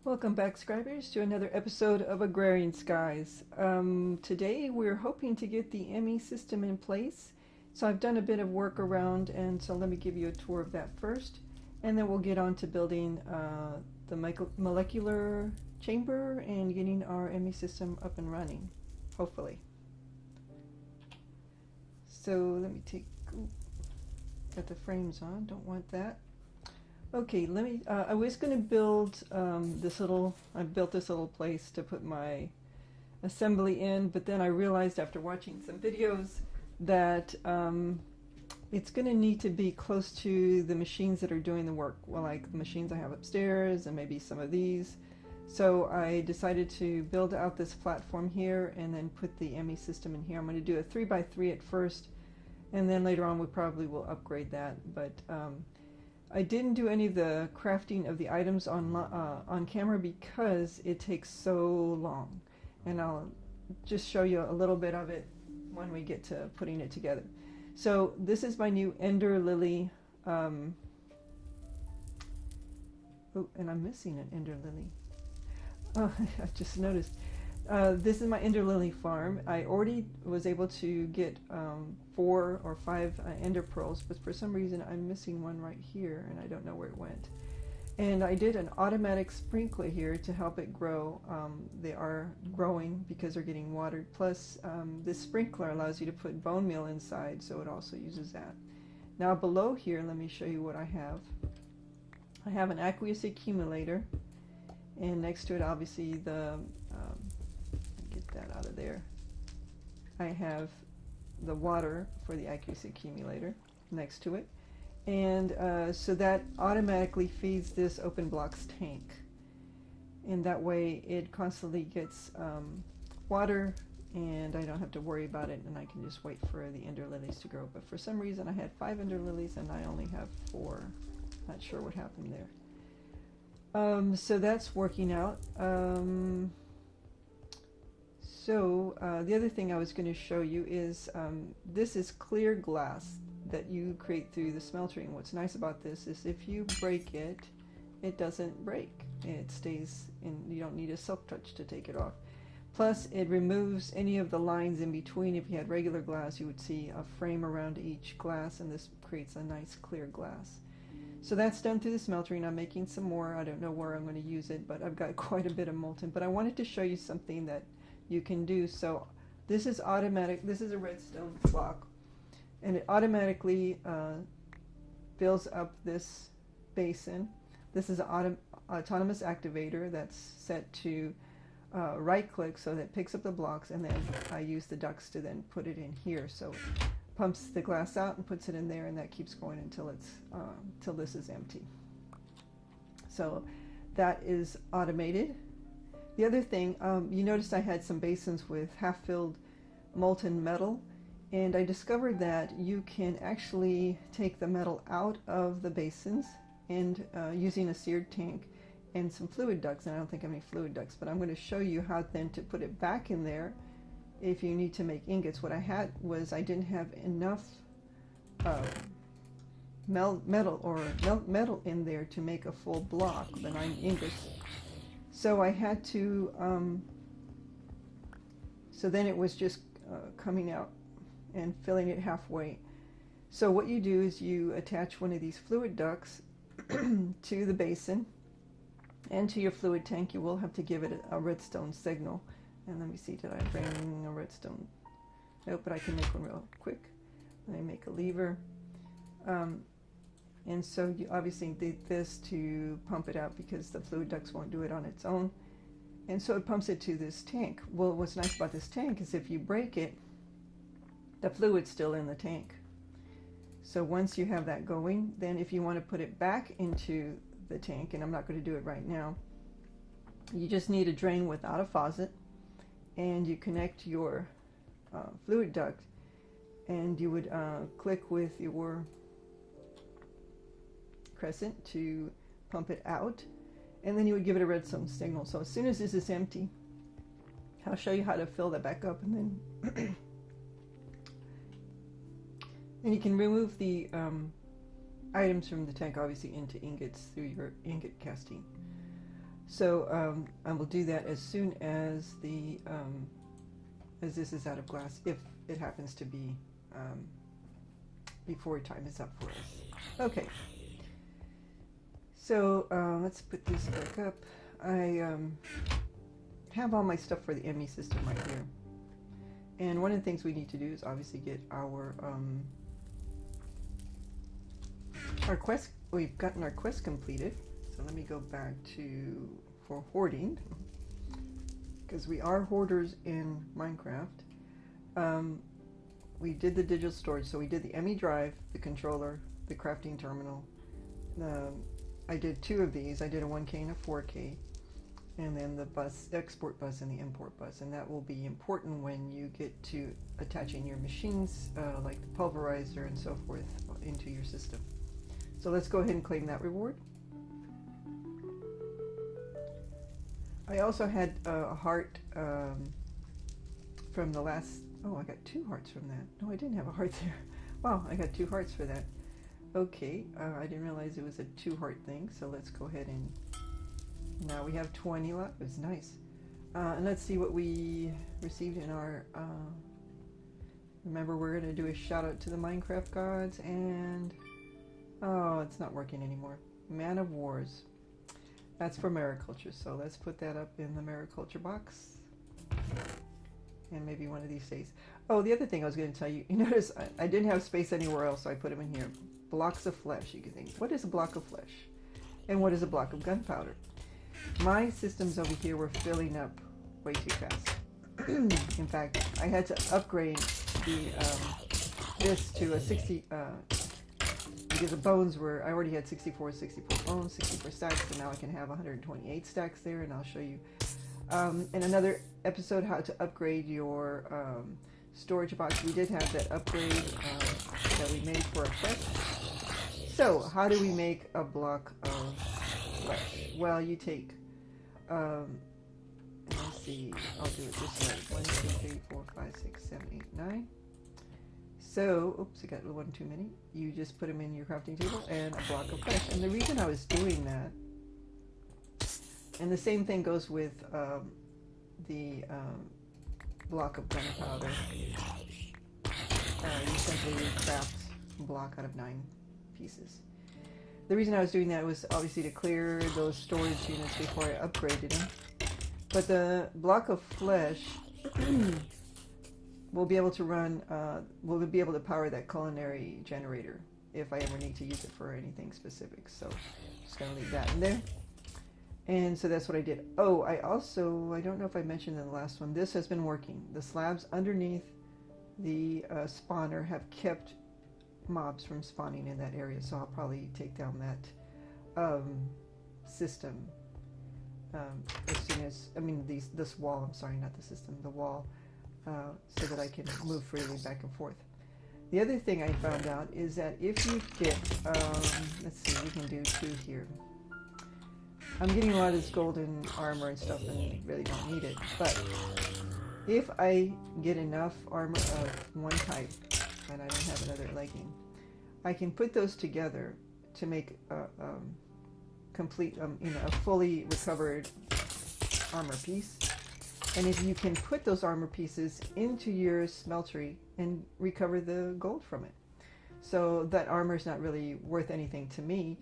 Welcome back, Scribers, to another episode of Agrarian Skies. Today we're hoping to get the ME system in place. So I've done a bit of work around, and so let me give you a tour of that first. And then we'll get on to building the molecular chamber and getting our ME system up and running, hopefully. So let me got the frames on, don't want that. Okay, I was going to build I built this little place to put my assembly in, but then I realized after watching some videos that it's going to need to be close to the machines that are doing the work, well, like the machines I have upstairs and maybe some of these. So I decided to build out this platform here and then put the ME system in here. I'm going to do a 3x3 at first, and then later on we probably will upgrade that, but I didn't do any of the crafting of the items on camera because it takes so long, and I'll just show you a little bit of it when we get to putting it together. So this is my new Ender Lily. Oh, and I'm missing an Ender Lily. Oh, I just noticed. This is my Ender Lily farm. I already was able to get 4 or 5 Ender Pearls, but for some reason I'm missing one right here and I don't know where it went. And I did an automatic sprinkler here to help it grow. They are growing because they're getting watered. Plus, this sprinkler allows you to put bone meal inside, so it also uses that. Now below here, let me show you what I have. I have an aqueous accumulator, and next to it, obviously, get that out of there. I have the water for the aqueous accumulator next to it, and so that automatically feeds this open blocks tank, and that way it constantly gets water and I don't have to worry about it, and I can just wait for the Ender Lilies to grow. But for some reason I had 5 Ender Lilies and I only have 4. Not sure what happened there. So that's working out. The other thing I was going to show you is this is clear glass that you create through the smelting. What's nice about this is if you break it, it doesn't break. It stays in, you don't need a silk touch to take it off. Plus it removes any of the lines in between. If you had regular glass, you would see a frame around each glass, and this creates a nice clear glass. So that's done through the smelting. I'm making some more. I don't know where I'm going to use it, but I've got quite a bit of molten. But I wanted to show you something that you can do. So this is automatic. This is a redstone block, and it automatically fills up this basin. This is an autonomous activator that's set to right click so that it picks up the blocks, and then I use the ducts to then put it in here. So it pumps the glass out and puts it in there, and that keeps going until it's till this is empty. So that is automated. The other thing, you noticed I had some basins with half-filled molten metal, and I discovered that you can actually take the metal out of the basins and using a seared tank and some fluid ducts, and I don't think I have any fluid ducts, but I'm going to show you how then to put it back in there if you need to make ingots. What I had was I didn't have enough metal in there to make a full block, the 9 ingots. So I had to, so then it was just coming out and filling it halfway. So what you do is you attach one of these fluid ducts to the basin and to your fluid tank. You will have to give it a redstone signal. And let me see, did I bring a redstone? Nope, but I can make one real quick. Let me make a lever. And so you obviously did this to pump it out because the fluid ducts won't do it on its own. And so it pumps it to this tank. Well, what's nice about this tank is if you break it, the fluid's still in the tank. So once you have that going, then if you want to put it back into the tank, and I'm not going to do it right now, you just need a drain without a faucet, and you connect your fluid duct, and you would click with your crescent to pump it out, and then you would give it a redstone signal. So as soon as this is empty, I'll show you how to fill that back up, and then and you can remove the items from the tank, obviously, into ingots through your ingot casting. So I will do that as soon as the as this is out of glass, if it happens to be before time is up for us. Okay. So let's put this back up. I have all my stuff for the ME system right here. And one of the things we need to do is obviously get our quest. We've gotten our quest completed. So let me go back to for hoarding, because we are hoarders in Minecraft. We did the digital storage, so we did the ME drive, the controller, the crafting terminal. I did 2 of these. I did a 1K and a 4K, and then the bus, export bus and the import bus, and that will be important when you get to attaching your machines, like the pulverizer and so forth, into your system. So let's go ahead and claim that reward. I also had a heart from the last, oh, I got 2 hearts from that. No, I didn't have a heart there. Wow, I got 2 hearts for that. Okay, I didn't realize it was a 2 heart thing, so let's go ahead and, now we have 20 lives, nice. And let's see what we received in our, remember we're going to do a shout out to the Minecraft gods, and, oh, it's not working anymore. Man of Wars. That's for mariculture, so let's put that up in the mariculture box. And maybe one of these days. Oh, the other thing I was going to tell you, you notice I didn't have space anywhere else, so I put them in here. Blocks of flesh. You can think, what is a block of flesh? And what is a block of gunpowder? My systems over here were filling up way too fast. In fact, I had to upgrade the this to a 60, because the bones were, I already had 64 bones, 64 stacks, so now I can have 128 stacks there, and I'll show you in another episode how to upgrade your storage box. We did have that upgrade that we made for a quest. So how do we make a block of flesh? Well, you take, let's see, I'll do it this way. 1, 2, 3, 4, 5, 6, 7, 8, 9. So, oops, I got 1 too many. You just put them in your crafting table and a block of flesh. And the reason I was doing that, and the same thing goes with the block of gunpowder. You simply craft a block out of 9 pieces. The reason I was doing that was obviously to clear those storage units before I upgraded them. But the block of flesh will be able to run, will be able to power that culinary generator if I ever need to use it for anything specific. So just going to leave that in there. And so that's what I did. Oh, I also, I don't know if I mentioned in the last one, this has been working. The slabs underneath the spawner have kept mobs from spawning in that area, so I'll probably take down that system as soon as, I mean this wall, I'm sorry, not the system, the wall, so that I can move freely back and forth. The other thing I found out is that if you get, let's see, we can do 2 here. I'm getting a lot of this golden armor and stuff and really don't need it, but if I get enough armor of one type, and I don't have another legging, I can put those together to make a complete, you know, a fully recovered armor piece. And if you can put those armor pieces into your smeltery and recover the gold from it. So that armor is not really worth anything to me,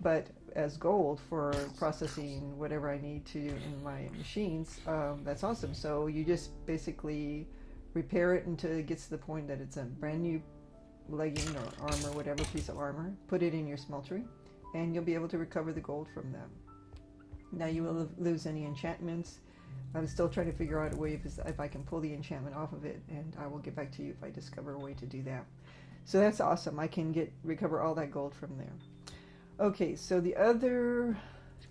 but as gold for processing whatever I need to in my machines, that's awesome. So you just basically repair it until it gets to the point that it's a brand new legging or armor, whatever piece of armor, put it in your smeltery, and you'll be able to recover the gold from them. Now you will lose any enchantments. I'm still trying to figure out a way if I can pull the enchantment off of it, and I will get back to you if I discover a way to do that. So that's awesome. I can recover all that gold from there. Okay, so the other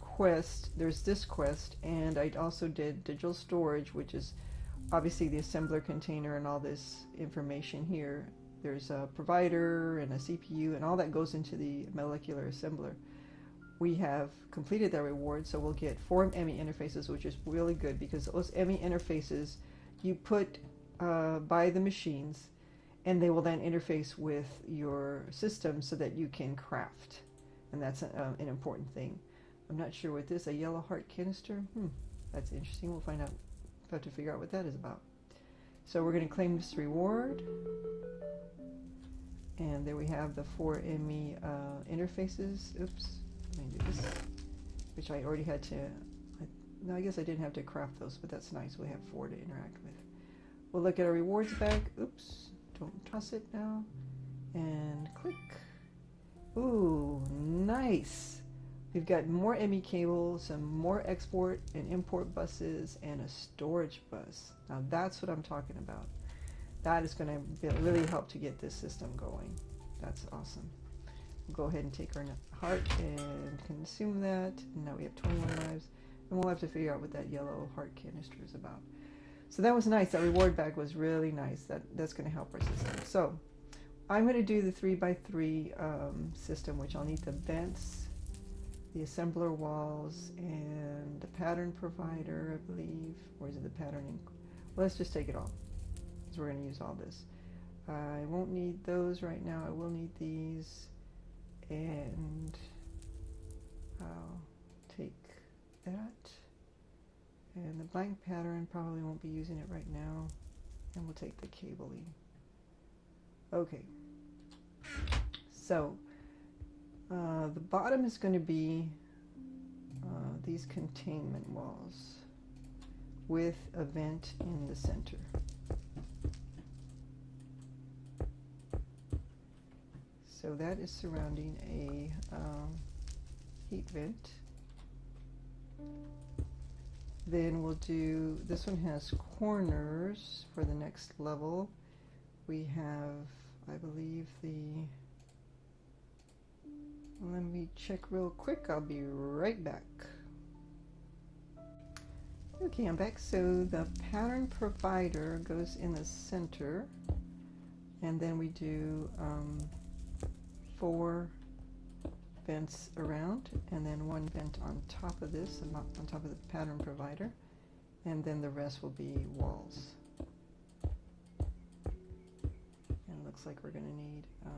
quest, there's this quest, and I also did digital storage, which is obviously the assembler container and all this information here. There's a provider and a CPU, and all that goes into the molecular assembler. We have completed that reward, so we'll get 4 ME interfaces, which is really good because those ME interfaces you put by the machines, and they will then interface with your system so that you can craft, and that's an important thing. I'm not sure what this, a yellow heart canister? That's interesting. We'll find out. We'll have to figure out what that is about. So we're going to claim this reward. And there we have the 4 ME interfaces. Oops, let me do this. Which I already had to, no, I guess I didn't have to craft those, but that's nice. We have 4 to interact with. We'll look at our rewards bag. Oops, don't toss it now. And click. Ooh, nice. We've got more ME cables, some more export and import buses, and a storage bus. Now that's what I'm talking about. That is going to really help to get this system going. That's awesome. We'll go ahead and take our heart and consume that. And now we have 21 lives. And we'll have to figure out what that yellow heart canister is about. So that was nice. That reward bag was really nice. That's going to help our system. So I'm going to do the 3x3 system, which I'll need the vents, the assembler walls, and the pattern provider, I believe. Or is it the pattern? Well, let's just take it all, because we're going to use all this. I won't need those right now. I will need these, and I'll take that. And the blank pattern, probably won't be using it right now. And we'll take the cabling. Okay. So, the bottom is going to be these containment walls with a vent in the center. So that is surrounding a heat vent. Then we'll do, this one has corners for the next level. We have, I believe, let me check real quick. I'll be right back. Okay, I'm back. So the pattern provider goes in the center, and then we do 4 vents around, and then 1 vent on top of this, and on top of the pattern provider, and then the rest will be walls. And it looks like we're going to need a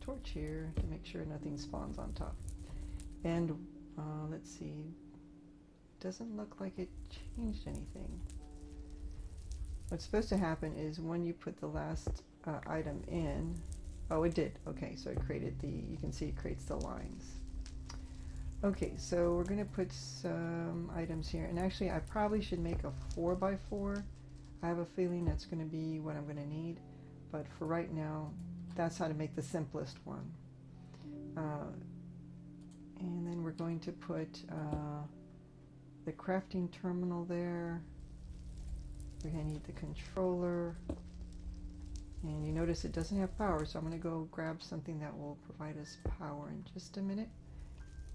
torch here to make sure nothing spawns on top. And let's see, doesn't look like it changed anything. What's supposed to happen is when you put the last item in, oh, it did. Okay, so it created the, you can see it creates the lines. Okay, so we're going to put some items here. And actually, I probably should make a 4x4. I have a feeling that's going to be what I'm going to need. But for right now, that's how to make the simplest one. And then we're going to put the crafting terminal there. We're going to need the controller. And you notice it doesn't have power, so I'm going to go grab something that will provide us power in just a minute.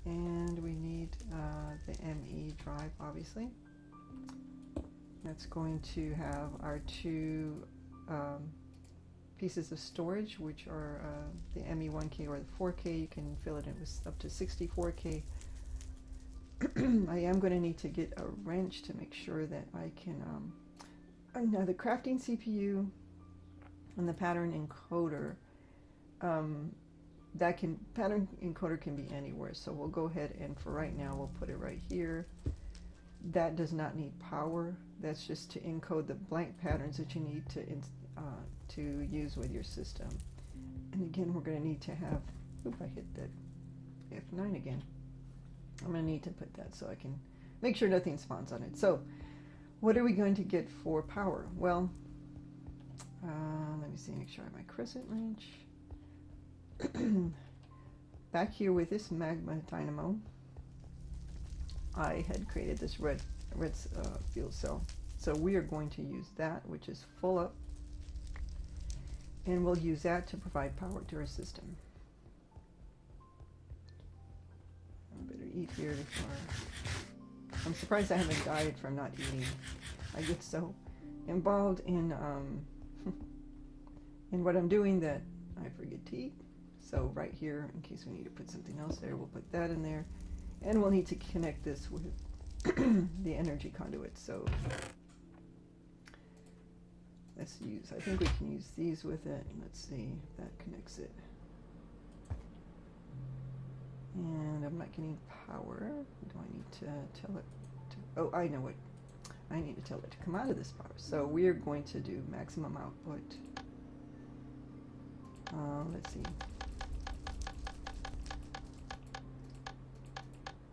And we need the ME drive, obviously. That's going to have our 2 pieces of storage, which are the ME1K or the 4K. You can fill it in with up to 64K. I am going to need to get a wrench to make sure that I can... now the crafting CPU and the pattern encoder, pattern encoder can be anywhere, so we'll go ahead and for right now we'll put it right here. That does not need power. That's just to encode the blank patterns that you need to use with your system. And again, we're going to need to have, oop, I hit that F9 again. I'm going to need to put that so I can make sure nothing spawns on it. So what are we going to get for power? Well, let me see, make sure I have my crescent wrench. Back here with this magma dynamo, I had created this red fuel cell. So we are going to use that, which is full up, and we'll use that to provide power to our system. I better eat here before. I'm surprised I haven't died from not eating. I get so involved in what I'm doing that I forget to eat. So right here, in case we need to put something else there, we'll put that in there. And we'll need to connect this with the energy conduit. So let's use, I think we can use these with it. Let's see if that connects it. And a I'm not getting power. Do I need to tell it to, oh, I know what. I need to tell it to come out of this power. So we're going to do maximum output. Let's see.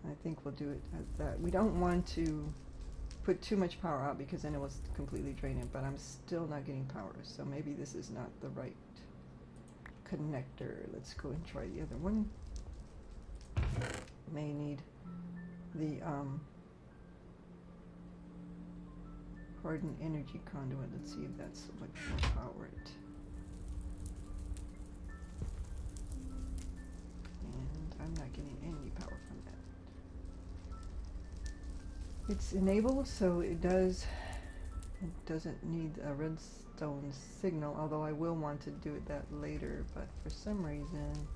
I think we'll do it as that. We don't want to put too much power out because then it will completely drain it, but I'm still not getting power. So maybe this is not the right connector. Let's go and try the other one. May need the hardened energy conduit. Let's see if that's what will power it. And I'm not getting any power from that. It's enabled, so it doesn't need a redstone signal, although I will want to do it that later, but for some reason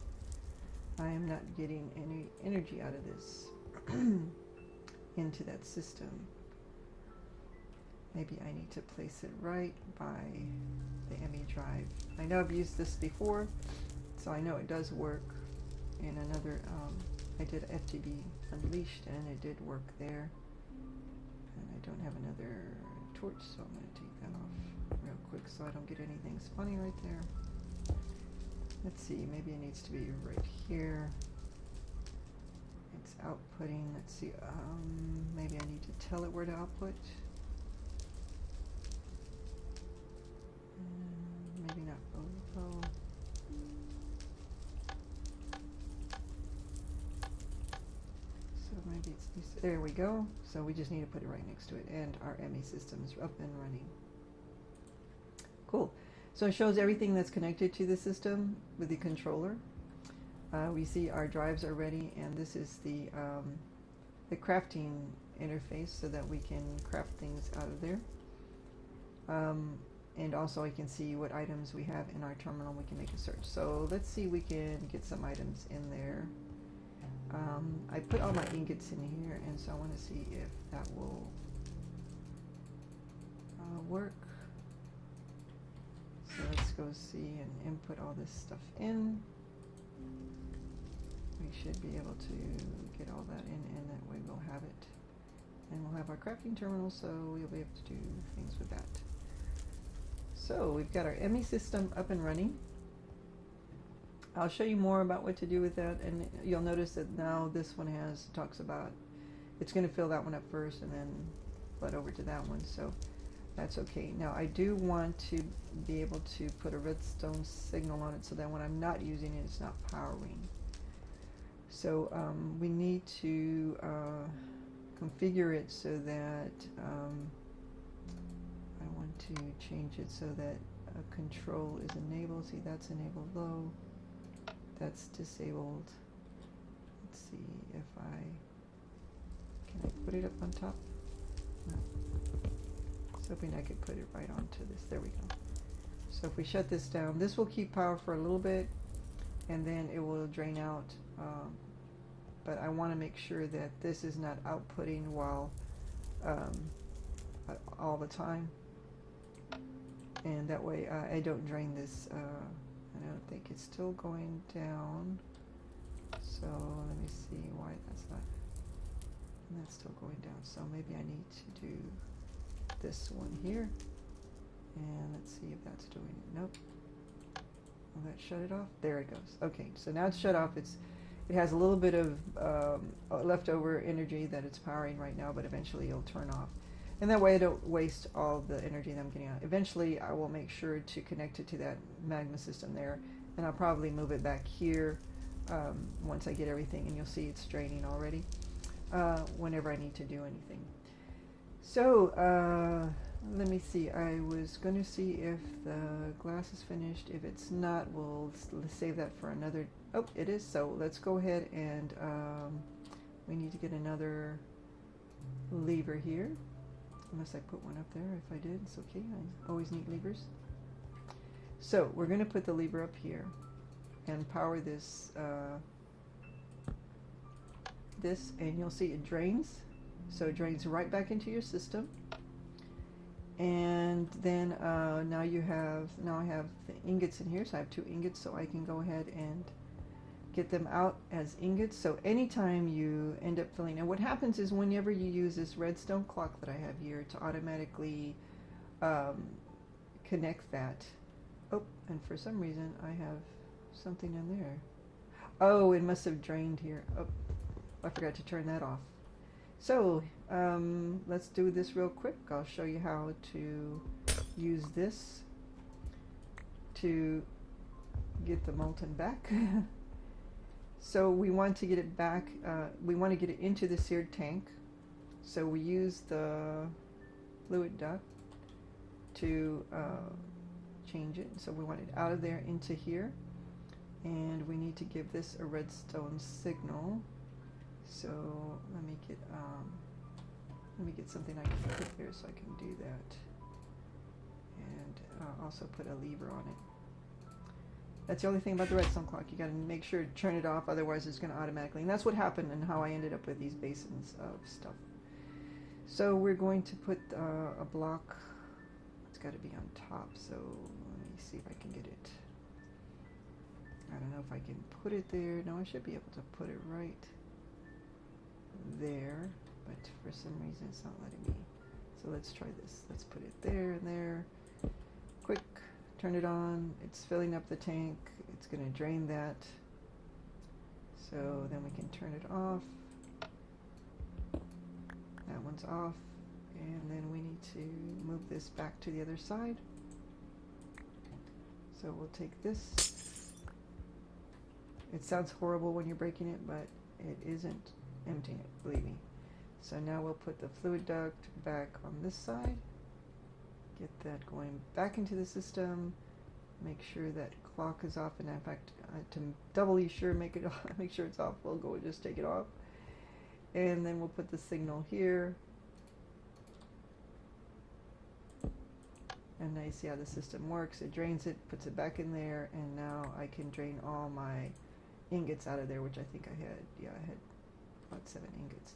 I am not getting any energy out of this into that system. Maybe I need to place it right by the ME drive. I know I've used this before, so I know it does work in another, I did FTB Unleashed and it did work there. And I don't have another torch, so I'm going to take that off real quick so I don't get anything spawning right there. Let's see, maybe it needs to be right here. It's outputting, let's see, maybe I need to tell it where to output. Maybe not overflow. So maybe it's this, there we go. So we just need to put it right next to it, and our ME system is up and running. Cool. So it shows everything that's connected to the system with the controller. We see our drives are ready, and this is the crafting interface so that we can craft things out of there. And also I can see what items we have in our terminal. We can make a search. So let's see, we can get some items in there. I put all my ingots in here, and so I want to see if that will work. So let's go see and input all this stuff in. We should be able to get all that in, and that way we'll have it. And we'll have our crafting terminal, so we'll be able to do things with that. So we've got our ME system up and running. I'll show you more about what to do with that, and you'll notice that now this one talks about, it's going to fill that one up first and then flood over to that one, so that's okay. Now I do want to be able to put a redstone signal on it so that when I'm not using it, it's not powering. So we need to configure it so that I want to change it so that control is enabled. See, that's enabled low. That's disabled. Let's see if can I put it up on top? No. I was hoping I could put it right onto this. There we go. So if we shut this down, this will keep power for a little bit, and then it will drain out. But I want to make sure that this is not outputting while all the time, and that way I don't drain this. I don't think it's still going down, so let me see why that's not, and that's still going down, so maybe I need to do this one here, and let's see if that's doing it. Nope. Will that shut it off? There it goes. Okay, so now it's shut off. It has a little bit of leftover energy that it's powering right now, but eventually it'll turn off. And that way I don't waste all the energy that I'm getting out. Eventually I will make sure to connect it to that magma system there, and I'll probably move it back here once I get everything, and you'll see it's draining already whenever I need to do anything. So let me see, I was going to see if the glass is finished. If it's not, we'll save that for another. Oh, it is. So let's go ahead and we need to get another lever here. Unless I put one up there. If I did, it's okay. I always need levers. So we're going to put the lever up here and power this, and you'll see it drains. So it drains right back into your system. And then now I have the ingots in here. So I have 2 ingots, so I can go ahead and get them out as ingots. So anytime you end up filling, and what happens is whenever you use this redstone clock that I have here to automatically connect that. Oh, and for some reason I have something in there. Oh, it must have drained here. Oh, I forgot to turn that off. So let's do this real quick. I'll show you how to use this to get the molten back. So we want to get it back, we want to get it into the seared tank. So we use the fluid duct to change it. So we want it out of there into here. And we need to give this a redstone signal. So let me get something I can put there so I can do that. And also put a lever on it. That's the only thing about the redstone clock. You got to make sure to turn it off, otherwise it's going to automatically. And that's what happened and how I ended up with these basins of stuff. So we're going to put a block. It's got to be on top. So let me see if I can get it. I don't know if I can put it there. No, I should be able to put it right there. But for some reason it's not letting me. So let's try this. Let's put it there and there. Quick. Turn it on. It's filling up the tank. It's going to drain that. So then we can turn it off. That one's off. And then we need to move this back to the other side. So we'll take this. It sounds horrible when you're breaking it, but it isn't emptying it, believe me. So now we'll put the fluid duct back on this side. Get that going back into the system. Make sure that clock is off, and in fact, to doubly sure, make sure it's off. We'll go and just take it off, and then we'll put the signal here. And now you see how the system works. It drains it, puts it back in there, and now I can drain all my ingots out of there, which I think I had. Yeah, I had about 7 ingots.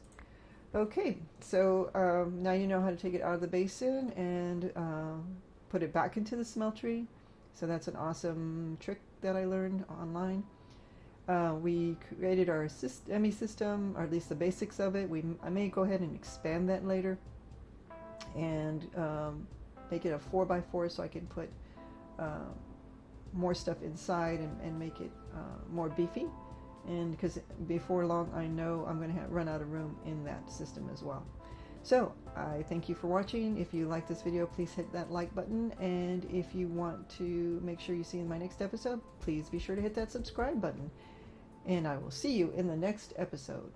Okay, so now you know how to take it out of the basin and put it back into the smeltery. So that's an awesome trick that I learned online. We created our ME system, or at least the basics of it. I may go ahead and expand that later and make it a 4x4 so I can put more stuff inside and make it more beefy. And because before long I know I'm going to run out of room in that system as well. So I thank you for watching. If you like this video, please hit that like button, and if you want to make sure you see in my next episode, please be sure to hit that subscribe button, and I will see you in the next episode.